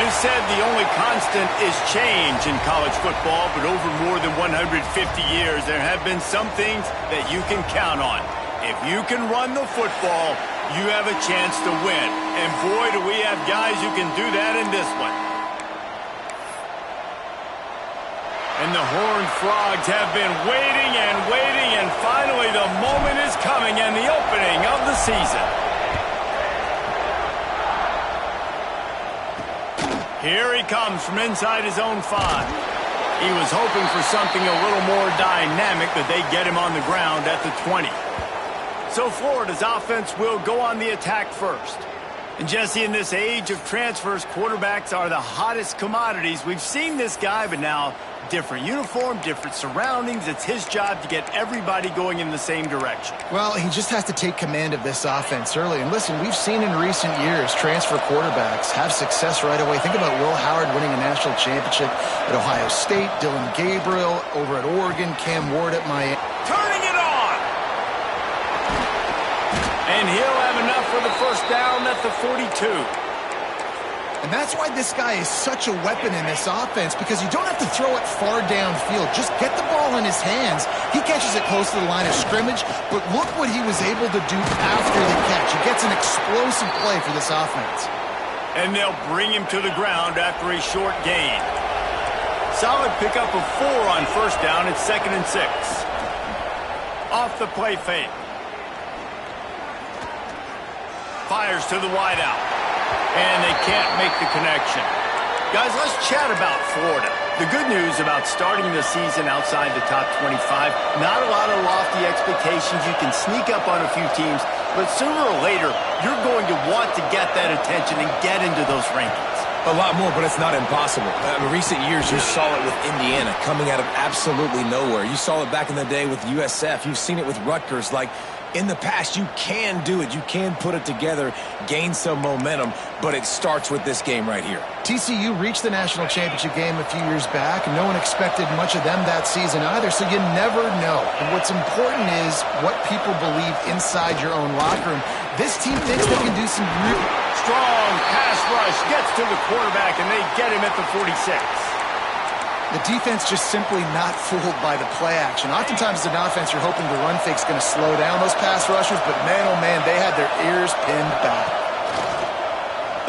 It is said the only constant is change in college football, but over more than 150 years, there have been some things that you can count on. If you can run the football, you have a chance to win. And boy, do we have guys who can do that in this one. And the Horned Frogs have been waiting, and finally the moment is coming and the opening of the season. Here he comes from inside his own 5. He was hoping for something a little more dynamic, but they get him on the ground at the 20. So Florida's offense will go on the attack first. And Jesse, in this age of transfers, quarterbacks are the hottest commodities. We've seen this guy, but now different uniform, different surroundings. It's his job to get everybody going in the same direction. Well, he just has to take command of this offense early. And listen, we've seen in recent years transfer quarterbacks have success right away. Think about Will Howard winning a national championship at Ohio State, Dylan Gabriel over at Oregon, Cam Ward at Miami. Turning it on! And he'll have enough for the first down at the 42. And that's why this guy is such a weapon in this offense, because you don't have to throw it far downfield. Just get the ball in his hands. He catches it close to the line of scrimmage, but look what he was able to do after the catch. He gets an explosive play for this offense. And they'll bring him to the ground after a short gain. Solid pickup of 4 on first down. It's 2nd and 6. Off the play fake. Fires to the wideout. And they can't make the connection. Guys, let's chat about Florida. The good news about starting the season outside the top 25, not a lot of lofty expectations. You can sneak up on a few teams, but sooner or later, you're going to want to get that attention and get into those rankings. A lot more, but it's not impossible. In recent years, you saw it with Indiana coming out of absolutely nowhere. You saw it back in the day with USF. You've seen it with Rutgers. Like, in the past, you can do it. You can put it together, gain some momentum, but it starts with this game right here. TCU reached the national championship game a few years back, and no one expected much of them that season either, so you never know. And what's important is what people believe inside your own locker room. This team thinks they can do some really strong pass rush, gets to the quarterback, and they get him at the 46. The defense just simply not fooled by the play action. Oftentimes, as an offense, you're hoping the run fake's going to slow down those pass rushers, but man, oh man, they had their ears pinned back.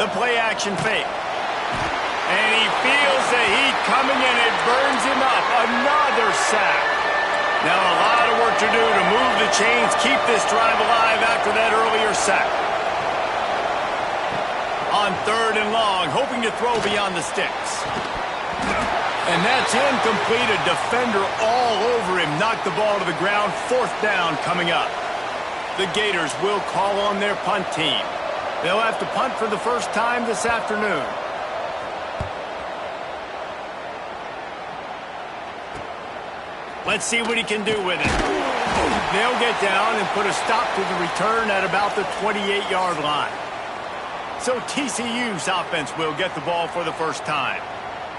The play action fake. And he feels the heat coming, and it burns him up. Another sack. Now a lot of work to do to move the chains, keep this drive alive after that earlier sack. On 3rd and long, hoping to throw beyond the sticks. And that's incomplete. A defender all over him. Knocked the ball to the ground. 4th down coming up. The Gators will call on their punt team. They'll have to punt for the first time this afternoon. Let's see what he can do with it. They'll get down and put a stop to the return at about the 28-yard line. So TCU's offense will get the ball for the first time.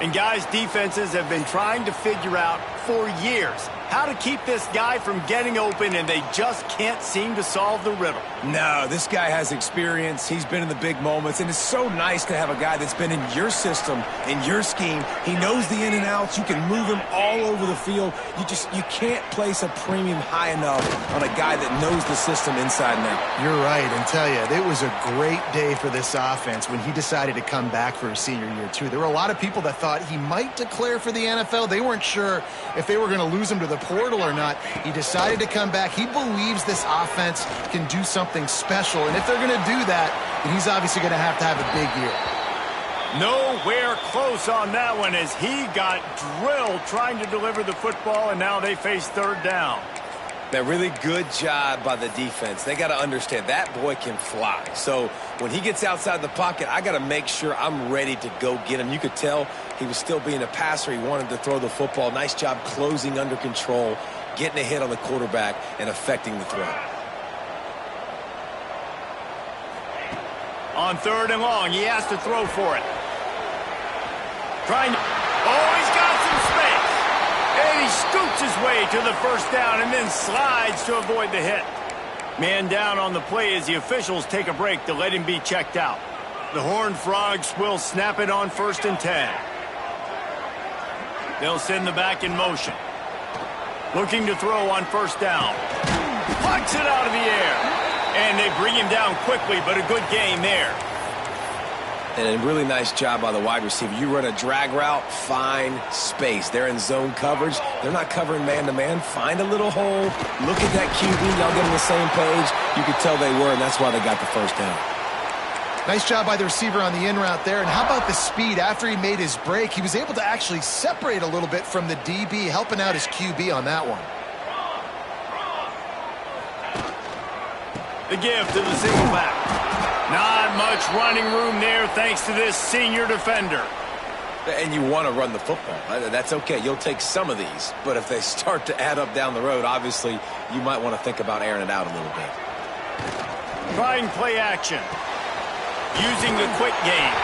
And guys, defenses have been trying to figure out for years how to keep this guy from getting open, and they just can't seem to solve the riddle. No, this guy has experience. He's been in the big moments, and it's so nice to have a guy that's been in your system, in your scheme. He knows the in and outs. You can move him all over the field. You can't place a premium high enough on a guy that knows the system inside and out. You're right, and tell you, it was a great day for this offense when he decided to come back for his senior year, too. There were a lot of people that thought he might declare for the NFL. They weren't sure if they were going to lose him to the portal or not. He decided to come back. He believes this offense can do something special, and if they're going to do that, then he's obviously going to have a big year. Nowhere close on that one as he got drilled trying to deliver the football, and now they face 3rd down. That really good job by the defense. They got to understand that boy can fly. So when he gets outside the pocket, I got to make sure I'm ready to go get him. You could tell he was still being a passer. He wanted to throw the football. Nice job closing under control, getting a hit on the quarterback, and affecting the throw. On 3rd and long, he has to throw for it. He's got some space. And he scoots his way to the first down and then slides to avoid the hit. Man down on the play as the officials take a break to let him be checked out. The Horned Frogs will snap it on 1st and 10. They'll send the back in motion. Looking to throw on 1st down. Plucks it out of the air. And they bring him down quickly, but a good gain there. And a really nice job by the wide receiver. You run a drag route, find space. They're in zone coverage. They're not covering man-to-man. Find a little hole. Look at that QB. Y'all get on the same page. You could tell they were, and that's why they got the 1st down. Nice job by the receiver on the in route there. And how about the speed? After he made his break, he was able to actually separate a little bit from the DB, helping out his QB on that one. The give to the single back. Not much running room there thanks to this senior defender. And you want to run the football. That's okay. You'll take some of these. But if they start to add up down the road, obviously, you might want to think about airing it out a little bit. Trying play action. Using the quick game.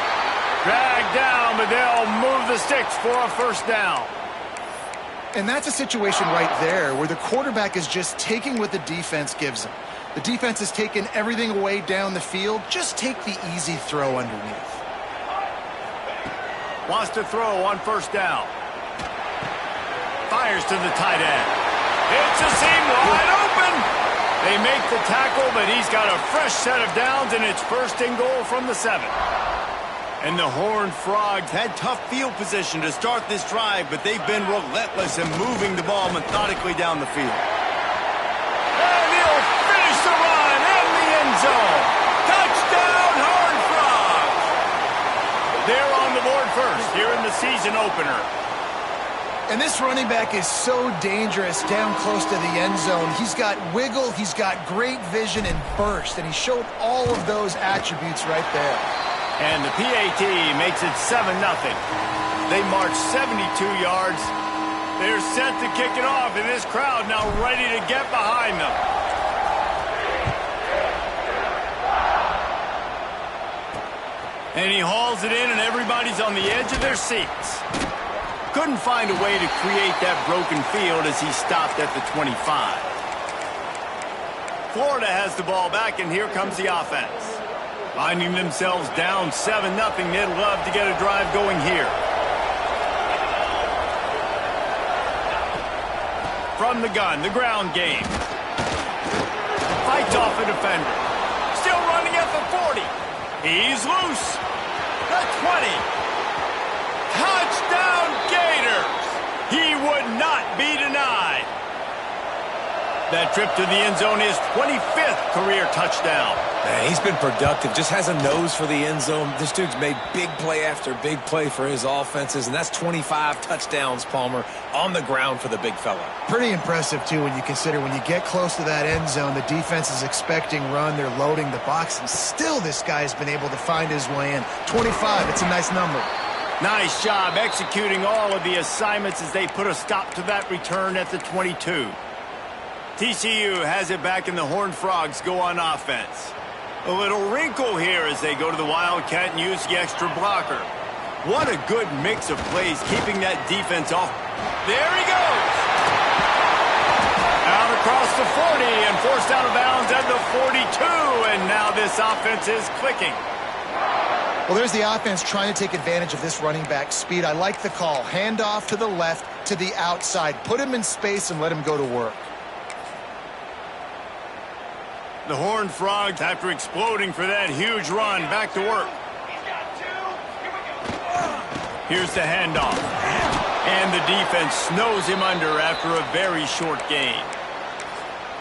Drag down, but they'll move the sticks for a 1st down. And that's a situation right there where the quarterback is just taking what the defense gives him. The defense has taken everything away down the field. Just take the easy throw underneath. Wants to throw on 1st down. Fires to the tight end. It's a seam wide open. They make the tackle, but he's got a fresh set of downs, and it's 1st and goal from the 7. And the Horned Frogs had tough field position to start this drive, but they've been relentless in moving the ball methodically down the field. And he'll finish the run in the end zone. Touchdown, Horned Frogs! They're on the board first here in the season opener. And this running back is so dangerous down close to the end zone. He's got wiggle, he's got great vision and burst, and he showed all of those attributes right there. And the PAT makes it 7-0. They march 72 yards. They're set to kick it off, and this crowd now ready to get behind them. And he hauls it in, and everybody's on the edge of their seats. Couldn't find a way to create that broken field as he stopped at the 25. Florida has the ball back, and here comes the offense. Finding themselves down 7-0, they'd love to get a drive going here. From the gun, the ground game. Fights off a defender. Still running at the 40. He's loose. The 20. Touchdown Gators! He would not be denied. That trip to the end zone is 25th career touchdown. Man, he's been productive, just has a nose for the end zone. This dude's made big play after big play for his offenses, and that's 25 touchdowns, Palmer, on the ground for the big fella. Pretty impressive, too, when you consider when you get close to that end zone, the defense is expecting run, they're loading the box, and still this guy's been able to find his way in. 25, it's a nice number. Nice job executing all of the assignments as they put a stop to that return at the 22. TCU has it back, and the Horned Frogs go on offense. A little wrinkle here as they go to the Wildcat and use the extra blocker. What a good mix of plays keeping that defense off. There he goes! Out across the 40 and forced out of bounds at the 42, and now this offense is clicking. Well, there's the offense trying to take advantage of this running back speed. I like the call. Hand off to the left, to the outside. Put him in space and let him go to work. The Horned Frogs, after exploding for that huge run, back to work. Here's the handoff. And the defense snows him under after a very short gain.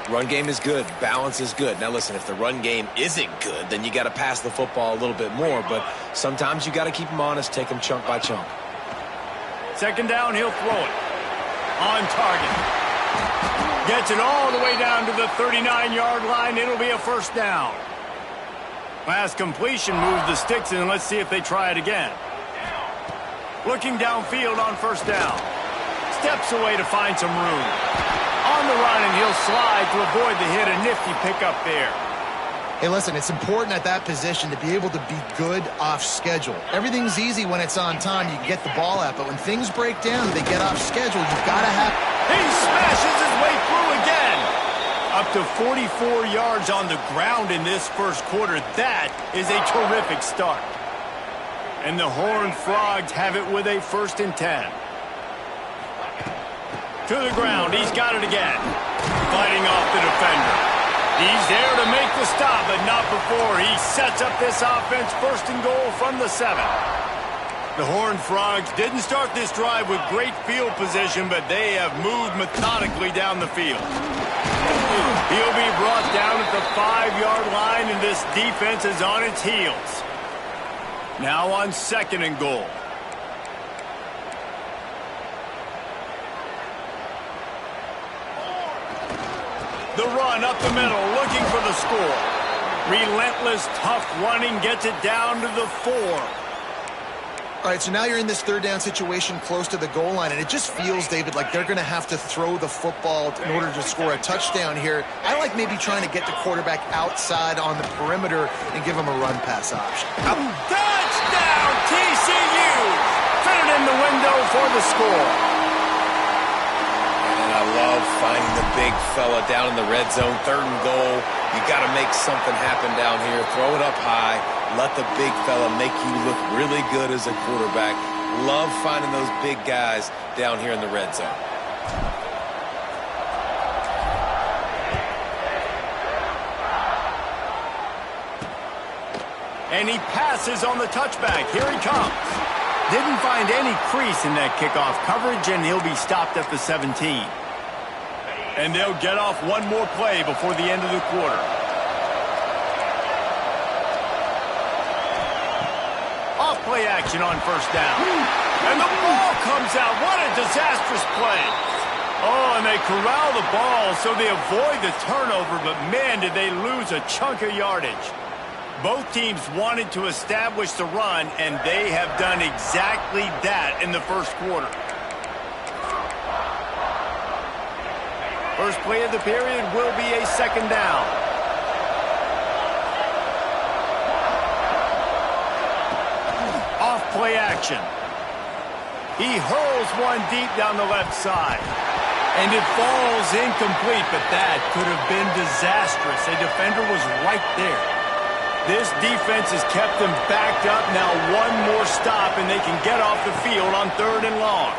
Run game is good. Balance is good. Now, listen, if the run game isn't good, then you got to pass the football a little bit more. But sometimes you got to keep them honest, take them chunk by chunk. Second down, he'll throw it. On target. Gets it all the way down to the 39-yard line. It'll be a first down. Last completion moves the sticks, and let's see if they try it again. Looking downfield on first down. Steps away to find some room. On the run, and he'll slide to avoid the hit. A nifty pickup there. Hey, listen, it's important at that position to be able to be good off schedule. Everything's easy when it's on time. You can get the ball out, but when things break down, they get off schedule. You've got to have... He smashes his way through again. Up to 44 yards on the ground in this first quarter. That is a terrific start. And the Horned Frogs have it with a 1st and 10. To the ground. He's got it again. Fighting off the defender. He's there to make the stop, but not before he sets up this offense. 1st and goal from the 7. The Horned Frogs didn't start this drive with great field position, but they have moved methodically down the field. He'll be brought down at the 5-yard line, and this defense is on its heels. Now on 2nd and goal. The run up the middle, looking for the score. Relentless, tough running gets it down to the 4. All right, so now you're in this 3rd down situation close to the goal line, and it just feels, David, like they're going to have to throw the football in order to score a touchdown here. I like maybe trying to get the quarterback outside on the perimeter and give him a run-pass option. Touchdown, TCU! Fit it in the window for the score. And I love finding the big fella down in the red zone. 3rd and goal. You got to make something happen down here. Throw it up high. Let the big fella make you look really good as a quarterback. Love finding those big guys down here in the red zone. And he passes on the touchback. Here he comes. Didn't find any crease in that kickoff coverage, and he'll be stopped at the 17. And they'll get off one more play before the end of the quarter. Off-play action on 1st down. And the ball comes out. What a disastrous play. Oh, and they corral the ball so they avoid the turnover, but man, did they lose a chunk of yardage. Both teams wanted to establish the run, and they have done exactly that in the 1st quarter. First play of the period will be a 2nd down. Off-play action. He hurls one deep down the left side. And it falls incomplete, but that could have been disastrous. A defender was right there. This defense has kept them backed up. Now one more stop, and they can get off the field on 3rd and long.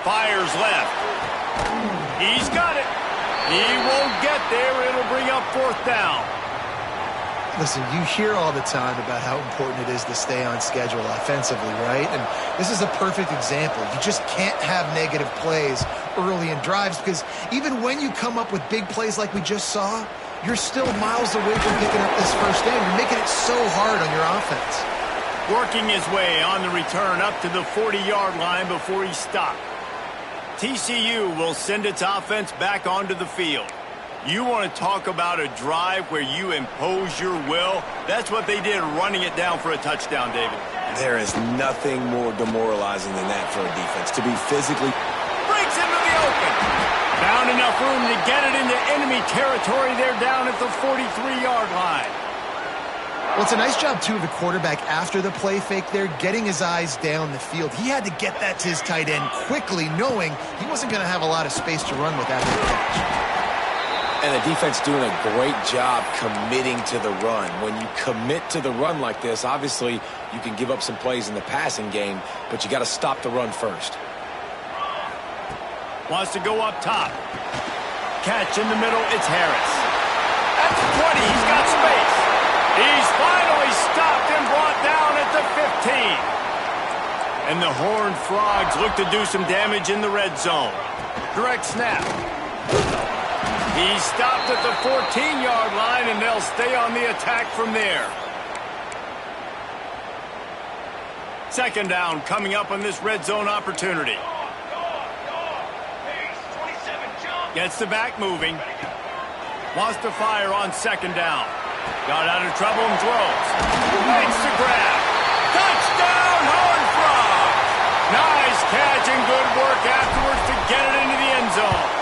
Fires left. He's got it. He won't get there. It'll bring up 4th down. Listen, you hear all the time about how important it is to stay on schedule offensively, right? And this is a perfect example. You just can't have negative plays early in drives because even when you come up with big plays like we just saw, you're still miles away from picking up this 1st down. You're making it so hard on your offense. Working his way on the return up to the 40-yard line before he stopped. TCU will send its offense back onto the field. You want to talk about a drive where you impose your will? That's what they did, running it down for a touchdown, David. There is nothing more demoralizing than that for a defense, to be physically... Breaks into the open. Found enough room to get it into enemy territory. They're down at the 43-yard line. Well, it's a nice job, too, of the quarterback after the play fake there, getting his eyes down the field. He had to get that to his tight end quickly, knowing he wasn't going to have a lot of space to run with after the catch. And the defense doing a great job committing to the run. When you commit to the run like this, obviously you can give up some plays in the passing game, but you got to stop the run first. Wants to go up top. Catch in the middle, it's Harris. At the 20, he's got space. He's finally stopped and brought down at the 15. And the Horned Frogs look to do some damage in the red zone. Direct snap. He's stopped at the 14-yard line, and they'll stay on the attack from there. 2nd down coming up on this red zone opportunity. Gets the back moving. Wants to fire on 2nd down. Got out of trouble and throws. Makes the grab. Touchdown, Horned Frogs! Nice catch and good work afterwards to get it into the end zone.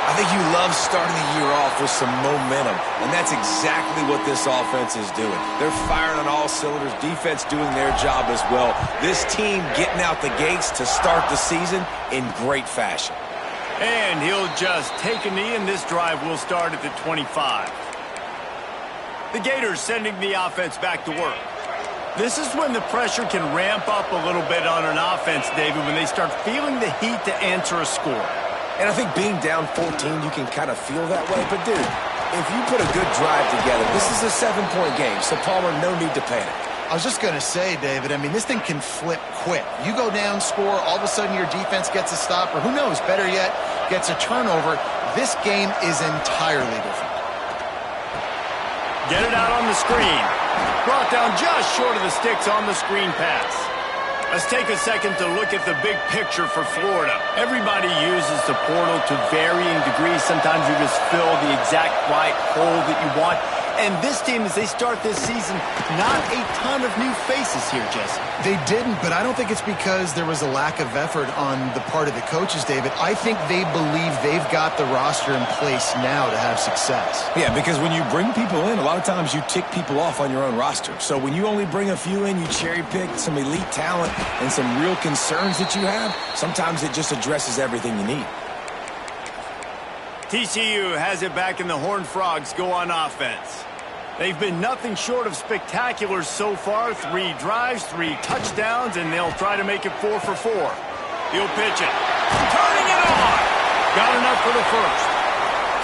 I think you love starting the year off with some momentum, and that's exactly what this offense is doing. They're firing on all cylinders, defense doing their job as well. This team getting out the gates to start the season in great fashion. And he'll just take a knee, and this drive will start at the 25. The Gators sending the offense back to work. This is when the pressure can ramp up a little bit on an offense, David, when they start feeling the heat to answer a score. And I think being down 14, you can kind of feel that way. But, dude, if you put a good drive together, this is a 7-point game, so Palmer, no need to panic. I was just going to say, David, I mean, this thing can flip quick. You go down, score, all of a sudden your defense gets a stop, or who knows, better yet, gets a turnover. This game is entirely different. Get it out on the screen. Brought down just short of the sticks on the screen pass. Let's take a second to look at the big picture for Florida. Everybody uses the portal to varying degrees. Sometimes you just fill the exact right hole that you want. And this team, as they start this season, not a ton of new faces here, Jesse. They didn't, but I don't think it's because there was a lack of effort on the part of the coaches, David. I think they believe they've got the roster in place now to have success. Yeah, because when you bring people in, a lot of times you tick people off on your own roster. So when you only bring a few in, you cherry-pick some elite talent and some real concerns that you have, sometimes it just addresses everything you need. TCU has it back, and the Horned Frogs go on offense. They've been nothing short of spectacular so far. 3 drives, 3 touchdowns, and they'll try to make it 4 for 4. He'll pitch it. Turning it on. Got enough for the first.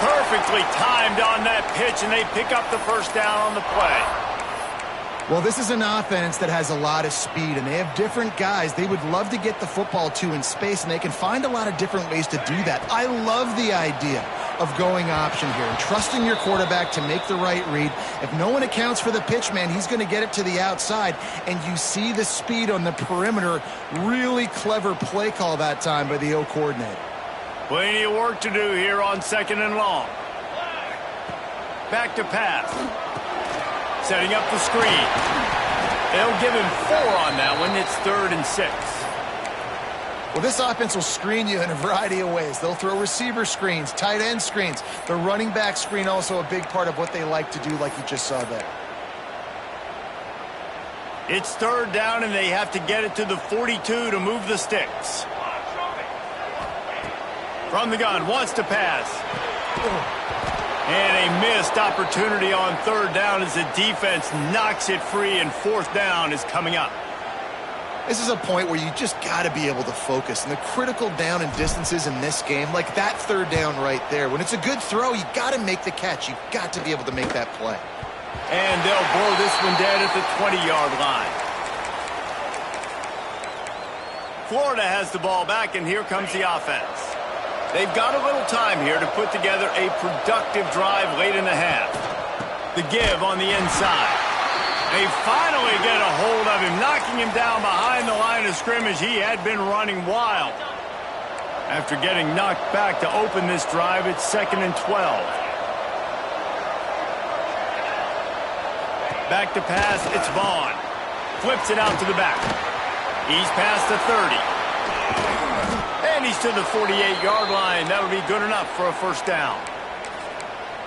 Perfectly timed on that pitch, and they pick up the first down on the play. Well, this is an offense that has a lot of speed, and they have different guys they would love to get the football to in space, and they can find a lot of different ways to do that. I love the idea of going option here and trusting your quarterback to make the right read. If no one accounts for the pitch, man, he's going to get it to the outside, and you see the speed on the perimeter. Really clever play call that time by the O coordinator. Plenty of work to do here on 2nd and long. Back to pass. Setting up the screen. They'll give him 4 on that one. It's 3rd and 6. Well, this offense will screen you in a variety of ways. They'll throw receiver screens, tight end screens. The running back screen also a big part of what they like to do, like you just saw there. It's 3rd down, and they have to get it to the 42 to move the sticks. From the gun, wants to pass. And a missed opportunity on 3rd down as the defense knocks it free, and 4th down is coming up. This is a point where you just got to be able to focus. And the critical down and distances in this game, like that 3rd down right there, when it's a good throw, you got to make the catch. You got to be able to make that play. And they'll blow this one dead at the 20-yard line. Florida has the ball back, and here comes the offense. They've got a little time here to put together a productive drive late in the half. The give on the inside. They finally get a hold of him, knocking him down behind the line of scrimmage. He had been running wild. After getting knocked back to open this drive, it's 2nd and 12. Back to pass, it's Vaughn. Flips it out to the back. He's past the 30. And he's to the 48-yard line. That'll be good enough for a 1st down.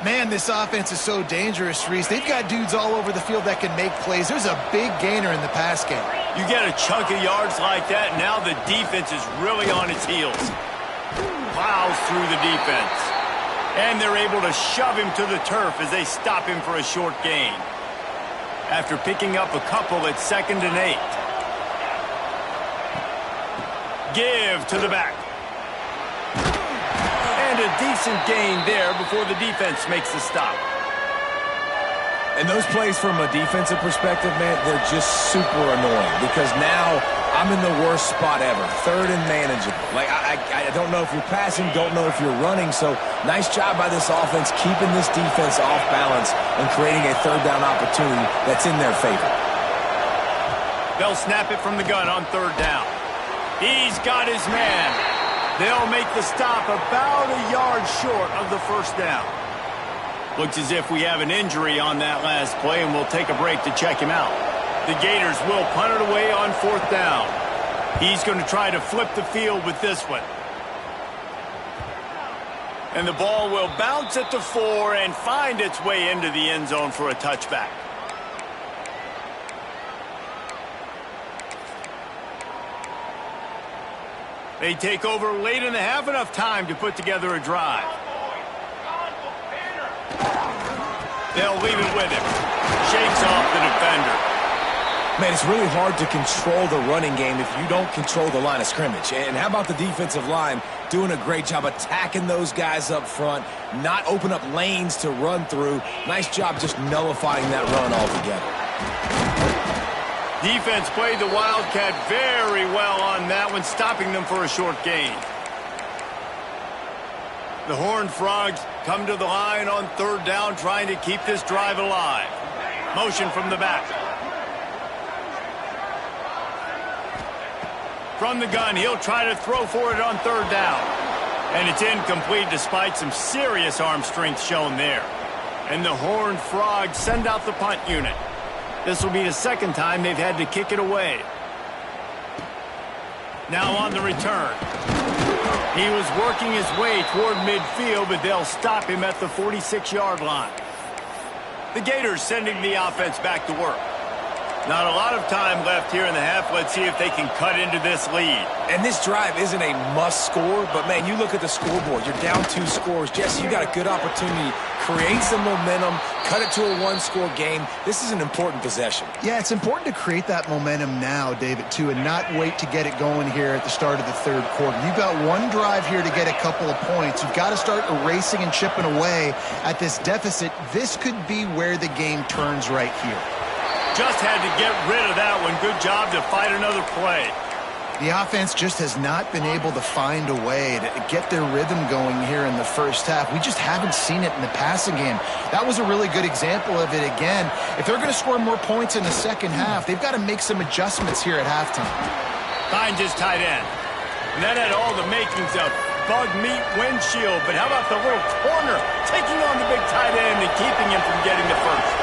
Man, this offense is so dangerous, Reese. They've got dudes all over the field that can make plays. There's a big gainer in the pass game. You get a chunk of yards like that, now the defense is really on its heels. Plows through the defense. And they're able to shove him to the turf as they stop him for a short gain. After picking up a couple at 2nd and 8. Give to the back. And a decent gain there before the defense makes the stop. And those plays from a defensive perspective, man, they're just super annoying because now I'm in the worst spot ever. 3rd and manageable. Like, I don't know if you're passing, don't know if you're running. So nice job by this offense keeping this defense off balance and creating a 3rd down opportunity that's in their favor. They'll snap it from the gun on 3rd down. He's got his man. They'll make the stop about a yard short of the 1st down. Looks as if we have an injury on that last play, and we'll take a break to check him out. The Gators will punt it away on 4th down. He's going to try to flip the field with this one. And the ball will bounce at the 4 and find its way into the end zone for a touchback. They take over late in the half, enough time to put together a drive. They'll leave it with him. shakes off the defender. Man, it's really hard to control the running game if you don't control the line of scrimmage. And how about the defensive line doing a great job attacking those guys up front, not open up lanes to run through. Nice job just nullifying that run altogether. Defense played the Wildcat very well on that one, stopping them for a short gain. The Horned Frogs come to the line on third down, trying to keep this drive alive. Motion from the back. From the gun, he'll try to throw for it on third down. And it's incomplete despite some serious arm strength shown there. And the Horned Frogs send out the punt unit. This will be the second time they've had to kick it away. Now on the return. He was working his way toward midfield, but they'll stop him at the 46-yard line. The Gators sending the offense back to work. Not a lot of time left here in the half. Let's see if they can cut into this lead. And this drive isn't a must score, but man, you look at the scoreboard. You're down 2 scores. Jesse, you got a good opportunity. Create some momentum, cut it to a 1-score game. This is an important possession. Yeah, it's important to create that momentum now, David, too, and not wait to get it going here at the start of the third quarter. You've got one drive here to get a couple of points. You've got to start erasing and chipping away at this deficit. This could be where the game turns right here. Just had to get rid of that one. Good job to fight another play. The offense just has not been able to find a way to get their rhythm going here in the first half. We just haven't seen it in the passing game. That was a really good example of it again. If they're going to score more points in the second half, they've got to make some adjustments here at halftime. Finds his tight end. And that had all the makings of bug meat windshield. But how about the little corner taking on the big tight end and keeping him from getting the first?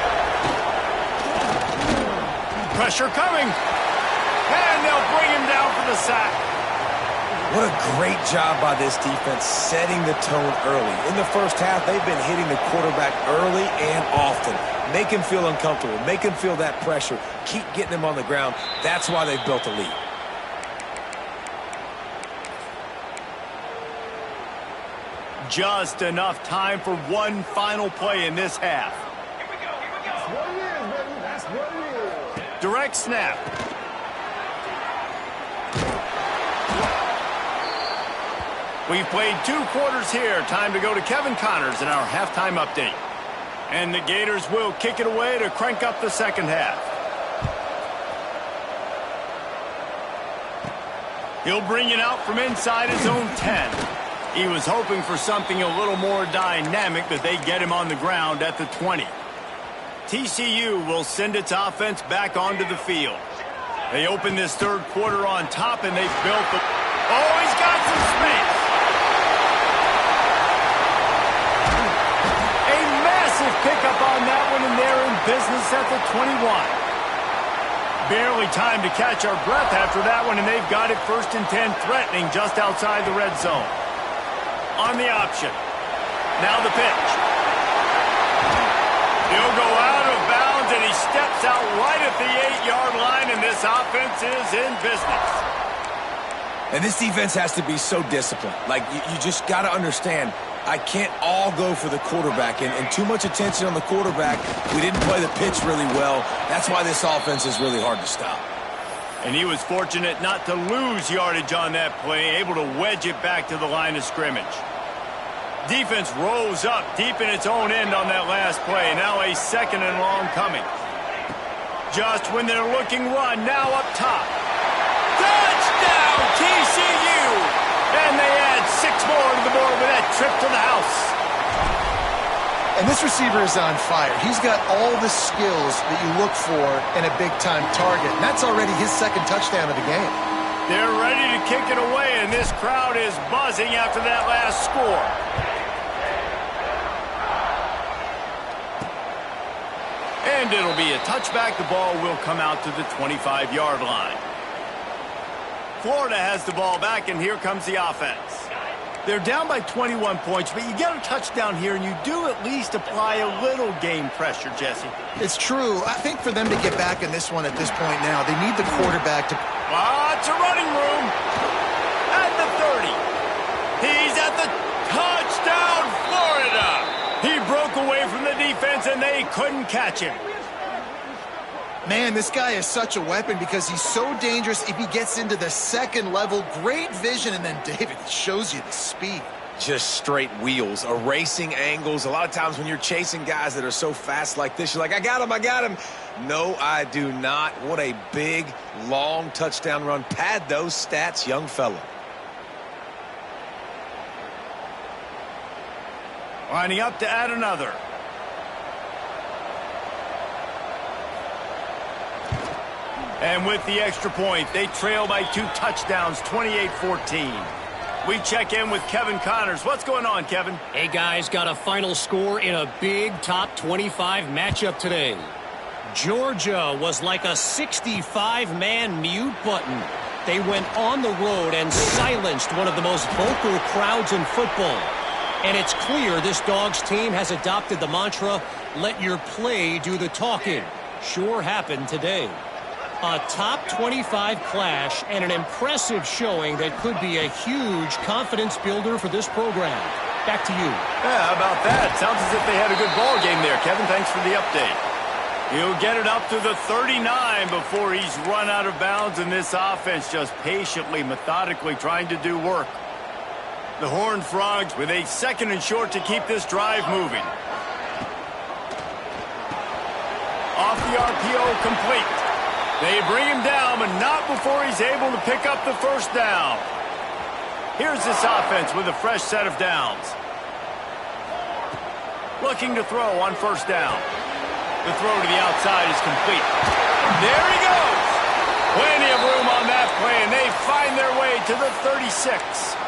Pressure coming. And they'll bring him down for the sack. What a great job by this defense setting the tone early. In the first half, they've been hitting the quarterback early and often. Make him feel uncomfortable. Make him feel that pressure. Keep getting him on the ground. That's why they've built a lead. Just enough time for one final play in this half. Direct snap. We've played 2 quarters here. Time to go to Kevin Connors in our halftime update. And the Gators will kick it away to crank up the second half. He'll bring it out from inside his own 10. He was hoping for something a little more dynamic, but they get him on the ground at the 20. TCU will send its offense back onto the field. They open this third quarter on top, and they've built the... Oh, he's got some space. A massive pickup on that one, and they're in business at the 21. Barely time to catch our breath after that one, and they've got it 1st and 10, threatening just outside the red zone. On the option. Now the pitch. He'll go out of bounds, and he steps out right at the 8-yard line, and this offense is in business. And this defense has to be so disciplined. Like, you just got to understand, I can't all go for the quarterback, and too much attention on the quarterback. We didn't play the pitch really well. That's why this offense is really hard to stop. And he was fortunate not to lose yardage on that play, able to wedge it back to the line of scrimmage. Defense rose up deep in its own end on that last play. Now a 2nd and long coming. Just when they're looking run, now up top. Touchdown, TCU! And they add 6 more to the board with that trip to the house. And this receiver is on fire. He's got all the skills that you look for in a big-time target. And that's already his 2nd touchdown of the game. They're ready to kick it away, and this crowd is buzzing after that last score. And it'll be a touchback. The ball will come out to the 25-yard line. Florida has the ball back, and here comes the offense. They're down by 21 points, but you get a touchdown here, and you do at least apply a little game pressure, Jesse. It's true. I think for them to get back in this one at this point now, they need the quarterback to... Lots of running room. At the 30. He's at the touchdown, Florida. He broke away from the defense, and they couldn't catch him. Man, this guy is such a weapon because he's so dangerous if he gets into the second level. Great vision, and then David shows you the speed. Just straight wheels, erasing angles. A lot of times when you're chasing guys that are so fast like this, you're like, I got him, I got him. No, I do not. What a big, long touchdown run. Pad those stats, young fella. Lining up to add another. And with the extra point, they trail by 2 touchdowns, 28-14. We check in with Kevin Connors. What's going on, Kevin? Hey, guys, got a final score in a big top 25 matchup today. Georgia was like a 65-man mute button. They went on the road and silenced one of the most vocal crowds in football. And it's clear this Dogs team has adopted the mantra, let your play do the talking. Sure happened today. A top 25 clash and an impressive showing that could be a huge confidence builder for this program. Back to you. Yeah, how about that? Sounds as if they had a good ball game there. Kevin, thanks for the update. He'll get it up to the 39 before he's run out of bounds, and this offense just patiently, methodically trying to do work. The Horned Frogs with a 2nd and short to keep this drive moving. Off the RPO, complete. They bring him down, but not before he's able to pick up the first down. Here's this offense with a fresh set of downs. Looking to throw on first down. The throw to the outside is complete. There he goes. Plenty of room on that play, and they find their way to the 36.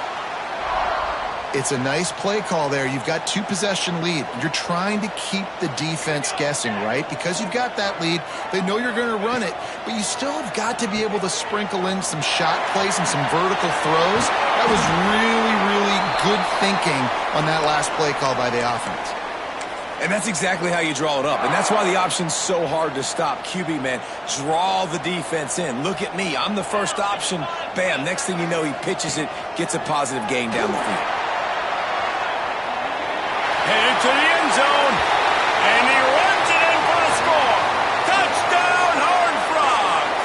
It's a nice play call there. You've got 2-possession lead. You're trying to keep the defense guessing, right? Because you've got that lead, they know you're going to run it, but you still have got to be able to sprinkle in some shot plays and some vertical throws. That was really, really good thinking on that last play call by the offense. And that's exactly how you draw it up. And that's why the option's so hard to stop. QB, man, draw the defense in. Look at me. I'm the first option. Bam. Next thing you know, he pitches it, gets a positive gain down the field. Headed to the end zone, and he runs it in for the score. Touchdown, Horned Frogs!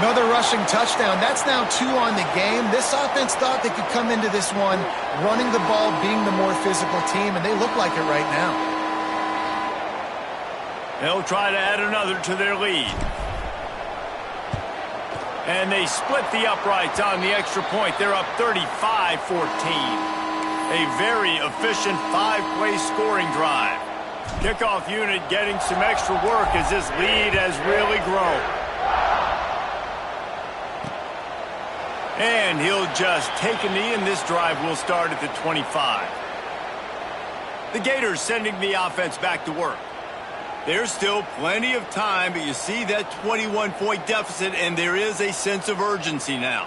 Another rushing touchdown. That's now 2 on the game. This offense thought they could come into this one running the ball, being the more physical team, and they look like it right now. They'll try to add another to their lead. And they split the uprights on the extra point. They're up 35-14. A very efficient 5-play scoring drive. Kickoff unit getting some extra work as this lead has really grown. And he'll just take a knee, and this drive will start at the 25. The Gators sending the offense back to work. There's still plenty of time, but you see that 21-point deficit, and there is a sense of urgency now.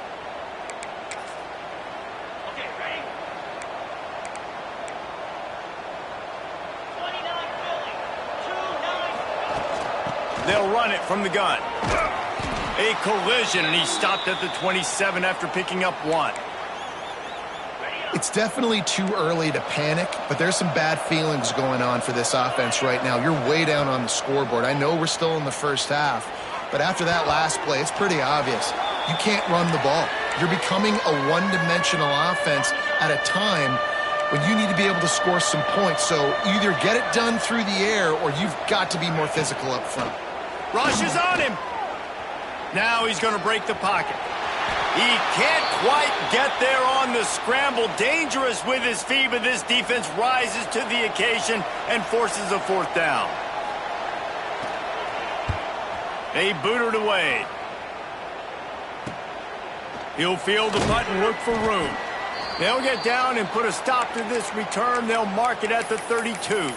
They'll run it from the gun. A collision, and he stopped at the 27 after picking up 1. It's definitely too early to panic, but there's some bad feelings going on for this offense right now. You're way down on the scoreboard. I know we're still in the first half, but after that last play, it's pretty obvious. You can't run the ball. You're becoming a one-dimensional offense at a time when you need to be able to score some points. So either get it done through the air, or you've got to be more physical up front. Rush is on him. Now he's going to break the pocket. He can't quite get there on the scramble. Dangerous with his feet, but this defense rises to the occasion and forces a 4th down. They boot it away. He'll field the punt and look for room. They'll get down and put a stop to this return. They'll mark it at the 32.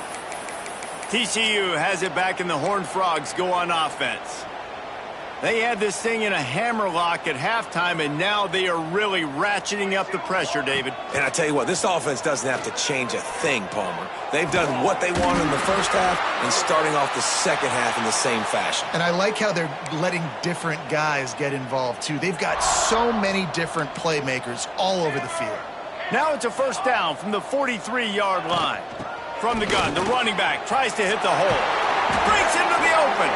TCU has it back, and the Horned Frogs go on offense. They had this thing in a hammerlock at halftime, and now they are really ratcheting up the pressure, David. And I tell you what, this offense doesn't have to change a thing, Palmer. They've done what they wanted in the first half and starting off the second half in the same fashion. And I like how they're letting different guys get involved, too. They've got so many different playmakers all over the field. Now it's a 1st down from the 43-yard line. From the gun, the running back tries to hit the hole. Breaks into the open open.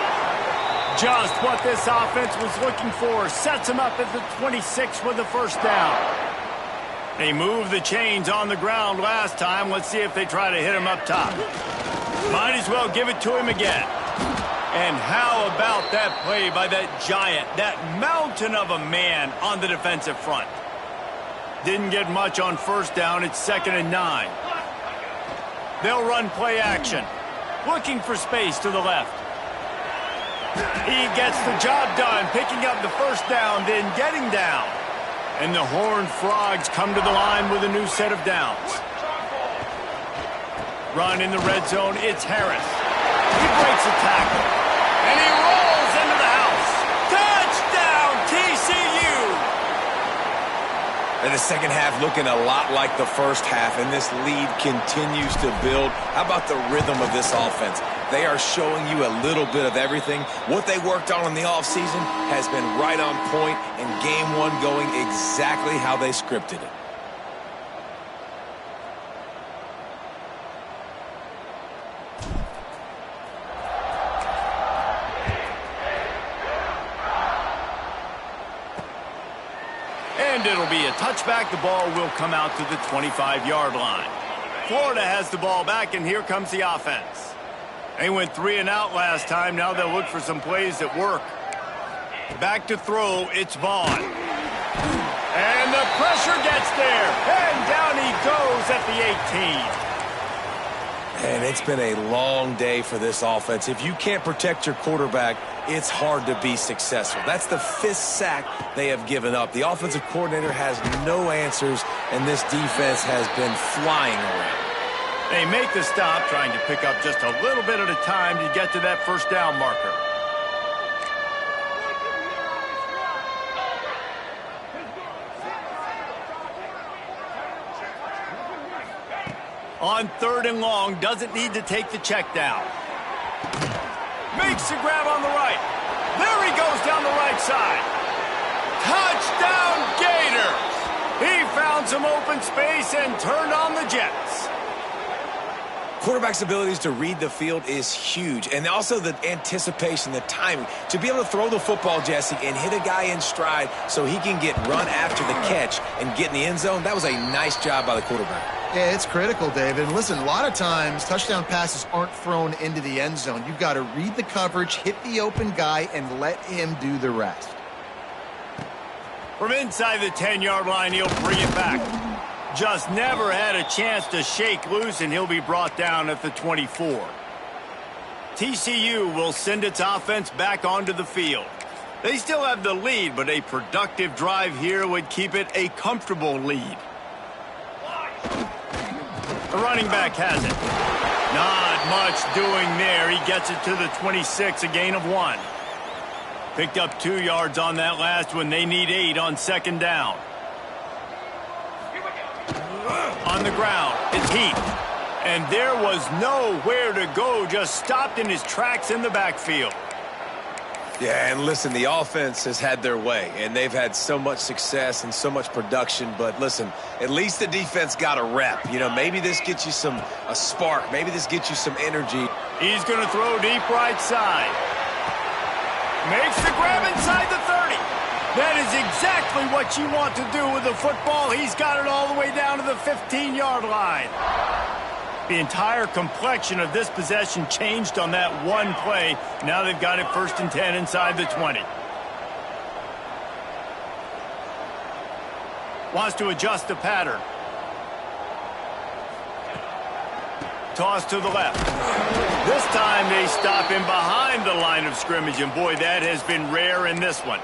Just what this offense was looking for. Sets him up at the 26 with the first down. They moved the chains on the ground last time. Let's see if they try to hit him up top. Might as well give it to him again. And how about that play by that giant, that mountain of a man on the defensive front? Didn't get much on first down. It's 2nd and 9. They'll run play action. Looking for space to the left. He gets the job done, picking up the first down, then getting down. And the Horned Frogs come to the line with a new set of downs. Run in the red zone, it's Harris. He breaks a tackle. And he rolls into the house. Touchdown, TCU! And the second half looking a lot like the first half, and this lead continues to build. How about the rhythm of this offense? They are showing you a little bit of everything. What they worked on in the offseason has been right on point, and game one going exactly how they scripted it. And it'll be a touchback. The ball will come out to the 25-yard line. Florida has the ball back, and here comes the offense. They went 3 and out last time. Now they'll look for some plays that work. Back to throw. It's Vaughn. And the pressure gets there. And down he goes at the 18. And it's been a long day for this offense. If you can't protect your quarterback, it's hard to be successful. That's the 5th sack they have given up. The offensive coordinator has no answers, and this defense has been flying around. They make the stop, trying to pick up just a little bit at a time to get to that first down marker. On 3rd and long, doesn't need to take the check down. Makes the grab on the right. There he goes down the right side. Touchdown, Gators! He found some open space and turned on the Jets. Quarterback's abilities to read the field is huge, and also the anticipation, the timing. To be able to throw the football, Jesse, and hit a guy in stride so he can get run after the catch and get in the end zone, that was a nice job by the quarterback. Yeah, it's critical, David. And listen, a lot of times touchdown passes aren't thrown into the end zone. You've got to read the coverage, hit the open guy, and let him do the rest. From inside the 10-yard line, he'll bring it back. Just never had a chance to shake loose, and he'll be brought down at the 24. TCU will send its offense back onto the field. They still have the lead, but a productive drive here would keep it a comfortable lead. The running back has it. Not much doing there. He gets it to the 26, a gain of 1. Picked up 2 yards on that last one. They need 8 on 2nd down. On the ground, it's Heath. And there was nowhere to go, just stopped in his tracks in the backfield. Yeah, and listen, the offense has had their way, and they've had so much success and so much production. But listen, at least the defense got a rep. You know, maybe this gets you a spark. Maybe this gets you some energy. He's going to throw deep right side. Makes the grab inside the 30. That is exactly what you want to do with the football. He's got it all the way down to the 15-yard line. The entire complexion of this possession changed on that one play. Now they've got it 1st and 10 inside the 20. Wants to adjust the pattern. Toss to the left. This time they stop him behind the line of scrimmage, and boy, that has been rare in this one.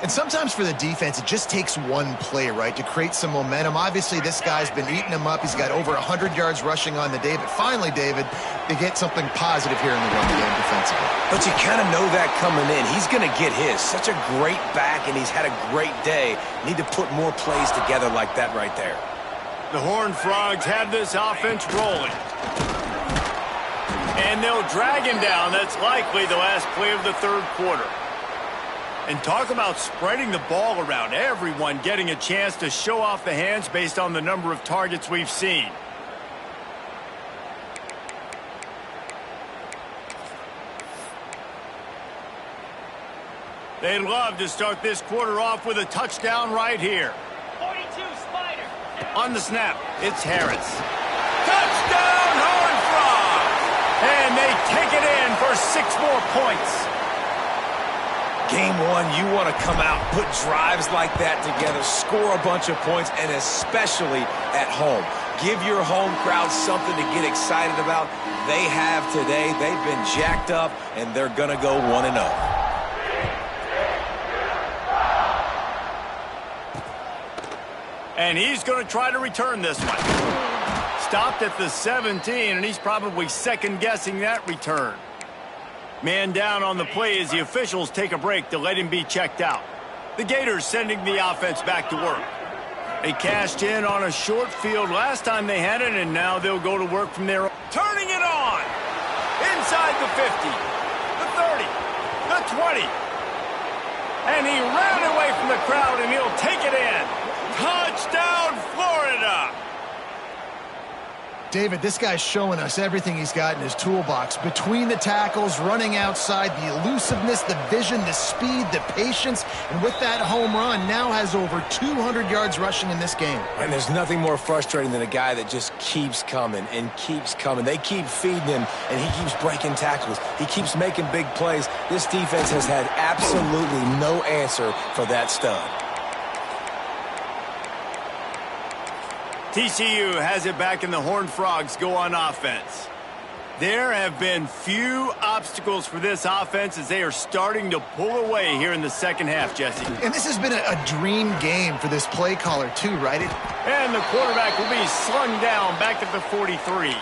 And sometimes for the defense, it just takes one play, right, to create some momentum. Obviously, this guy's been eating them up. He's got over 100 yards rushing on the day. But finally, David, they get something positive here in the run game defensively. But you kind of know that coming in. He's going to get his. Such a great back, and he's had a great day. Need to put more plays together like that right there. The Horned Frogs have this offense rolling. And they'll drag him down. That's likely the last play of the 3rd quarter. And talk about spreading the ball around. Everyone getting a chance to show off the hands based on the number of targets we've seen. They'd love to start this quarter off with a touchdown right here. 42 Spider. On the snap, it's Harris. Touchdown, Horned Frogs! And they take it in for 6 more points. Game one, you want to come out, put drives like that together, score a bunch of points, and especially at home. Give your home crowd something to get excited about. They have today. They've been jacked up, and they're going to go 1-0. And he's going to try to return this one. Stopped at the 17, and he's probably second-guessing that return. Man down on the play as the officials take a break to let him be checked out. The Gators sending the offense back to work. They cashed in on a short field last time they had it, and now they'll go to work from there. Turning it on! Inside the 50, the 30, the 20. And he ran away from the crowd, and he'll take it in. Touchdown, Florida! David, this guy's showing us everything he's got in his toolbox. Between the tackles, running outside, the elusiveness, the vision, the speed, the patience, and with that home run, now has over 200 yards rushing in this game. And there's nothing more frustrating than a guy that just keeps coming and keeps coming. They keep feeding him, and he keeps breaking tackles. He keeps making big plays. This defense has had absolutely no answer for that stud. TCU has it back, and the Horned Frogs go on offense. There have been few obstacles for this offense as they are starting to pull away here in the second half, Jesse. And this has been a dream game for this play caller, too, right? And the quarterback will be slung down back at the 43.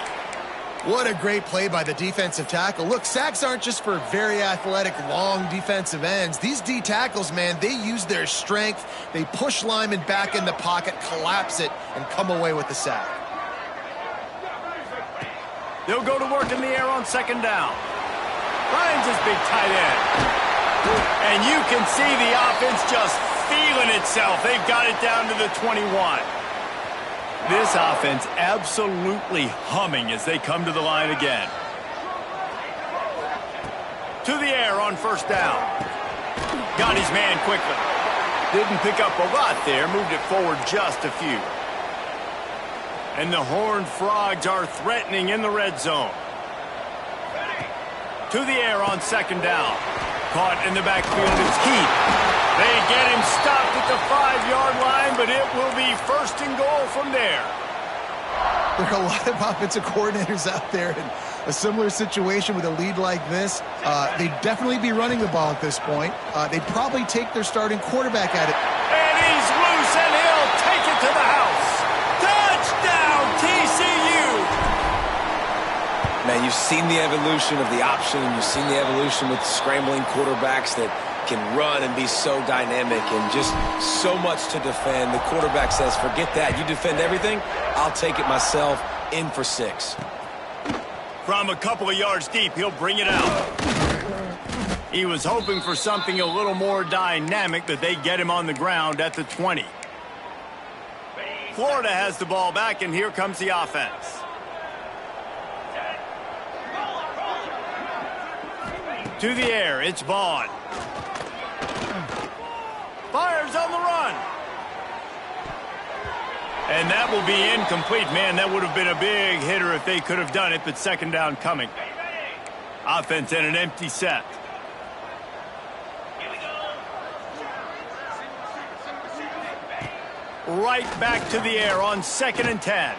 What a great play by the defensive tackle. Look, sacks aren't just for very athletic, long defensive ends. These D tackles, man, they use their strength. They push linemen back in the pocket, collapse it, and come away with the sack. They'll go to work in the air on second down. Finds his big tight end. And you can see the offense just feeling itself. They've got it down to the 21. This offense absolutely humming as they come to the line again. To the air on first down. Got his man quickly. Didn't pick up a lot there. Moved it forward just a few. And the Horned Frogs are threatening in the red zone. To the air on second down. Caught in the backfield is Heath. They get him stopped at the 5-yard line, but it will be first and goal from there. There are a lot of offensive coordinators out there in a similar situation with a lead like this. They'd definitely be running the ball at this point. They'd probably take their starting quarterback at it. And he's loose, and he'll take it to the house. Touchdown, TCU! Man, you've seen the evolution of the option, and you've seen the evolution with scrambling quarterbacks that can run and be so dynamic and just so much to defend. The quarterback says, forget that. You defend everything, I'll take it myself. In for 6. From a couple of yards deep, he'll bring it out. He was hoping for something a little more dynamic, but they get him on the ground at the 20. Florida has the ball back, and here comes the offense. To the air, it's Vaughn. Fires on the run. And that will be incomplete. Man, that would have been a big hitter if they could have done it, but second down coming. Offense in an empty set. Right back to the air on 2nd and 10.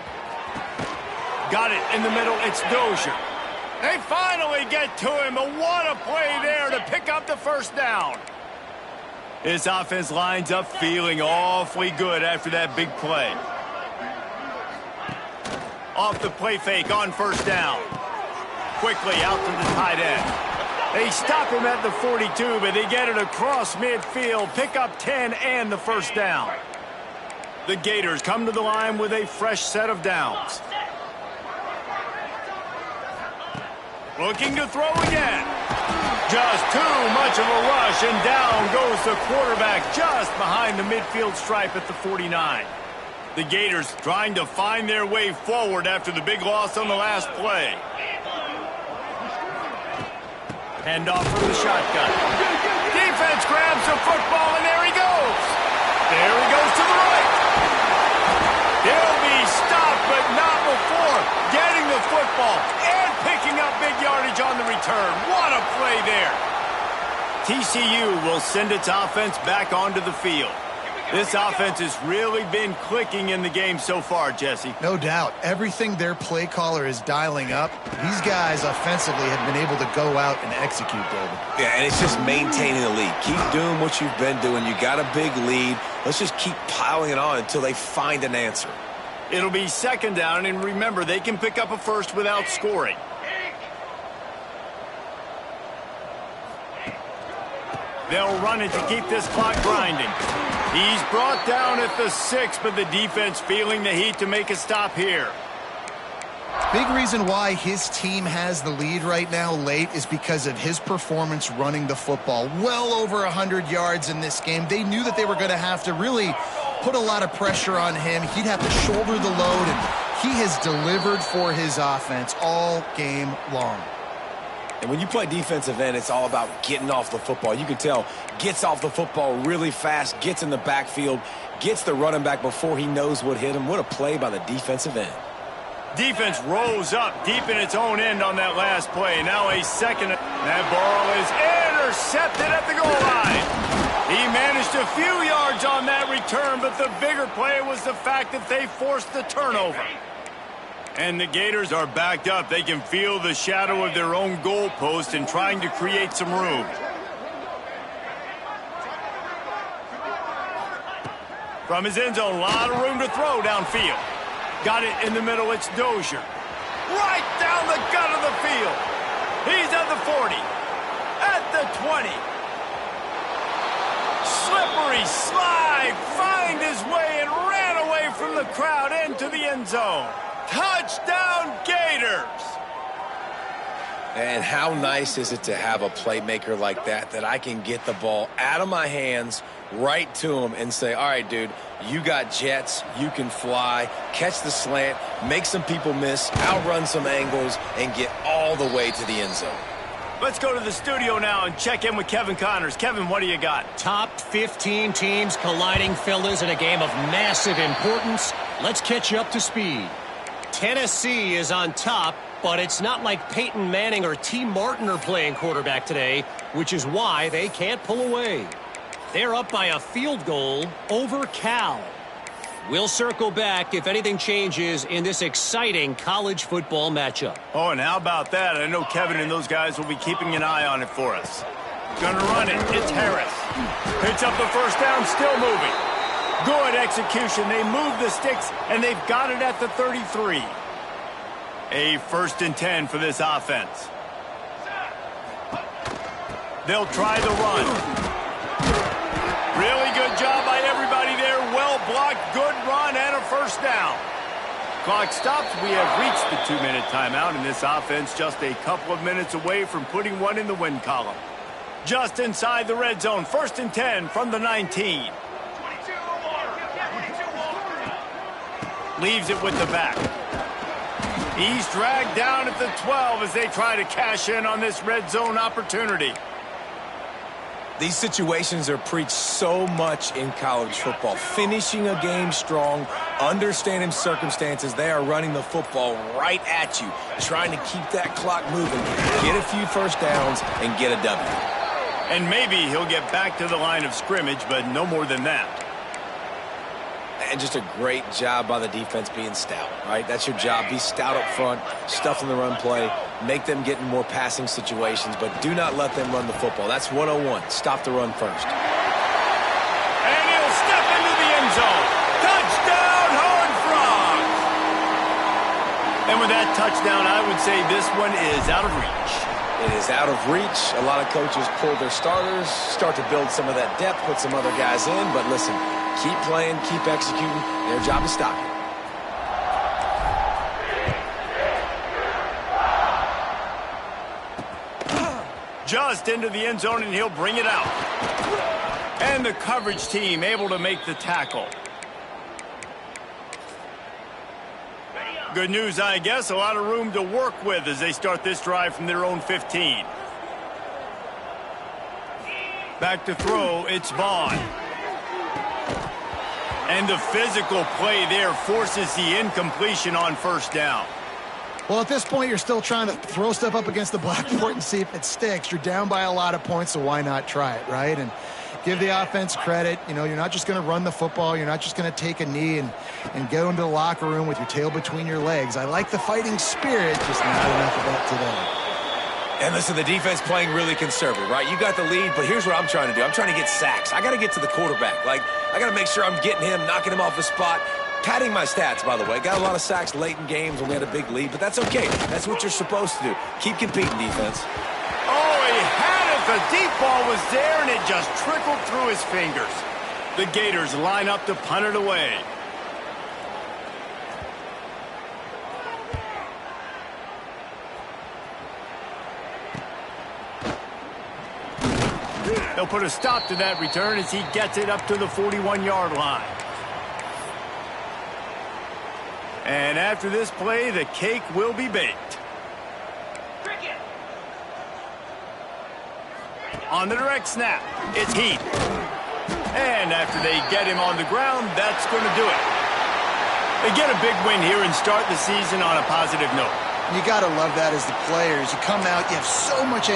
Got it in the middle. It's Dozier. They finally get to him, but what a play there to pick up the first down. This offense lines up feeling awfully good after that big play. Off the play fake on first down. Quickly out to the tight end. They stop him at the 42, but they get it across midfield. Pick up 10 and the first down. The Gators come to the line with a fresh set of downs. Looking to throw again. Just too much of a rush, and down goes the quarterback just behind the midfield stripe at the 49. The Gators trying to find their way forward after the big loss on the last play. Hand off from the shotgun. Defense defense grabs the football, and there he goes. There he goes to the right. He'll be stopped, but not before getting the football and picking up big yardage on the return. What a play there. TCU will send its offense back onto the field. This offense has really been clicking in the game so far, Jesse. No doubt. Everything their play caller is dialing up, these guys offensively have been able to go out and execute, David. Yeah, and it's just maintaining the lead. Keep doing what you've been doing. You got a big lead. Let's just keep piling it on until they find an answer. It'll be second down, and remember, they can pick up a first without scoring. They'll run it to keep this clock grinding. He's brought down at the 6, but the defense feeling the heat to make a stop here. Big reason why his team has the lead right now late is because of his performance running the football. Well over 100 yards in this game. They knew that they were going to have to really put a lot of pressure on him. He'd have to shoulder the load, and he has delivered for his offense all game long. And when you play defensive end, it's all about getting off the football. You can tell, gets off the football really fast, gets in the backfield, gets the running back before he knows what hit him. What a play by the defensive end. Defense rose up deep in its own end on that last play. Now a second. That ball is intercepted at the goal line. He managed a few yards on that return, but the bigger play was the fact that they forced the turnover. And the Gators are backed up. They can feel the shadow of their own goalpost and trying to create some room. From his end zone, a lot of room to throw downfield. Got it in the middle, it's Dozier. Right down the gut of the field. He's at the 40, at the 20. Slippery slide, find his way and ran away from the crowd into the end zone. Touchdown, Gators! And how nice is it to have a playmaker like that I can get the ball out of my hands, right to him, and say, all right, dude, you got jets, you can fly, catch the slant, make some people miss, outrun some angles, and get all the way to the end zone. Let's go to the studio now and check in with Kevin Connors. Kevin, what do you got? Top 15 teams colliding, fellas, in a game of massive importance. Let's catch you up to speed. Tennessee is on top, but it's not like Peyton Manning or T. Martin are playing quarterback today, which is why they can't pull away. They're up by a field goal over Cal. We'll circle back if anything changes in this exciting college football matchup. Oh, and how about that? I know Kevin and those guys will be keeping an eye on it for us. Gonna run it. It's Harris. Picks up the first down, still moving. Good execution. They move the sticks, and they've got it at the 33. A 1st and 10 for this offense. They'll try the run. Really good job by everybody there. Well blocked, good run, and a first down. Clock stops. We have reached the 2-minute timeout, and this offense just a couple of minutes away from putting one in the win column. Just inside the red zone. 1st and 10 from the 19. Leaves it with the back. He's dragged down at the 12 as they try to cash in on this red zone opportunity. These situations are preached so much in college football. Finishing a game strong, understanding circumstances. They are running the football right at you, trying to keep that clock moving, get a few first downs, and get a W. And maybe he'll get back to the line of scrimmage, but no more than that. And just a great job by the defense being stout, right? That's your job. Be stout up front, stuff in the run play, make them get in more passing situations, but do not let them run the football. That's 101. Stop the run first. And he'll step into the end zone. Touchdown, Horned Frogs! And with that touchdown, I would say this one is out of reach. It is out of reach. A lot of coaches pull their starters, start to build some of that depth, put some other guys in, but listen, keep playing, keep executing. Their job is stop you. Just into the end zone, and he'll bring it out. And the coverage team able to make the tackle. Good news, I guess. A lot of room to work with as they start this drive from their own 15. Back to throw, it's Vaughn. And the physical play there forces the incompletion on first down. Well, at this point, you're still trying to throw stuff up against the blackboard and see if it sticks. You're down by a lot of points, so why not try it, right? And give the offense credit. You know, you're not just going to run the football. You're not just going to take a knee and go into the locker room with your tail between your legs. I like the fighting spirit, just not enough of that today. And listen, the defense playing really conservative, right? You got the lead, but here's what I'm trying to do. I'm trying to get sacks. I got to get to the quarterback. Like, I got to make sure I'm getting him, knocking him off his spot. Padding my stats, by the way. Got a lot of sacks late in games when we had a big lead, but that's okay. That's what you're supposed to do. Keep competing, defense. Oh, he had it. The deep ball was there, and it just trickled through his fingers. The Gators line up to punt it away. They'll put a stop to that return as he gets it up to the 41-yard line. And after this play, the cake will be baked. Cricket. On the direct snap, it's Heath. And after they get him on the ground, that's going to do it. They get a big win here and start the season on a positive note. You got to love that as the players. You come out, you have so much